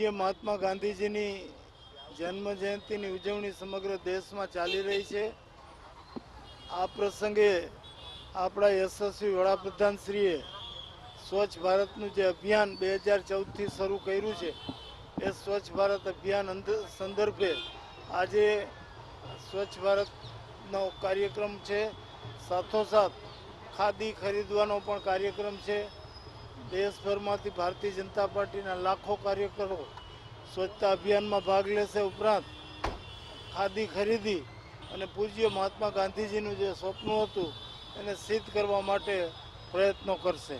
પૂજ્ય મહાત્મા ગાંધીજીની જન્મ જયંતિની ઉજવણી સમગ્ર દેશમાં ચાલી રહી છે। આ પ્રસંગે આપણા યશસ્વી વડાપ્રધાનશ્રીએ સ્વચ્છ ભારતનું જે અભિયાન 2014થી શરૂ કર્યું છે એ સ્વચ્છ ભારત અભિયાન સંદર્ભે આજે સ્વચ્છ ભારતનો કાર્યક્રમ છે। સાથોસાથ ખાદી ખરીદવાનો પણ કાર્યક્રમ છે। દેશભરમાંથી ભારતીય જનતા પાર્ટીના લાખો કાર્યકરો સ્વચ્છતા અભિયાનમાં ભાગ લેશે। ઉપરાંત ખાદી ખરીદી અને પૂજ્ય મહાત્મા ગાંધીજીનું જે સ્વપ્ન હતું એને સિદ્ધ કરવા માટે પ્રયત્નો કરશે।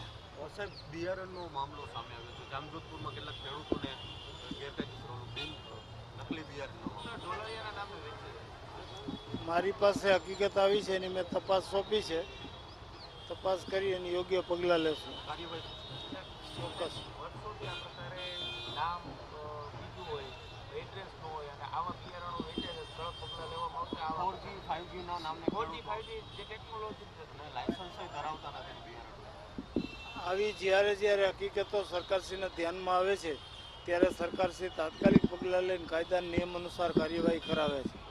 સાહેબ, બિયારણનો મામલો સામે આવ્યો છે। જામજોધપુરમાં કેટલાક ખેડૂતોને ગેરકાયદેસર નકલી બિયારણ નામે વેચે। મારી પાસે હકીકત આવી છે, એની મેં તપાસ સોંપી છે। તપાસ કરી એની યોગ્ય પગલાં લેશું। ચોક્કસ। વર્ષોથી આ પ્રકારે નામ બીજું હોય, એડ્રેસ ન હોય અને આવા બિયારણો વેચે છે, કડક પગલાં લેવામાં આવશે। 4G 5G ના નામને 4G 5G જે ટેકનોલોજી લાયસન્સ ધરાવતા નથી બિયારણ। આવી જ્યારે હકીકતો સરકારશ્રીના ધ્યાનમાં આવે છે ત્યારે સરકારશ્રી તાત્કાલિક પગલાં લઈને કાયદા નિયમ અનુસાર કાર્યવાહી કરાવે છે।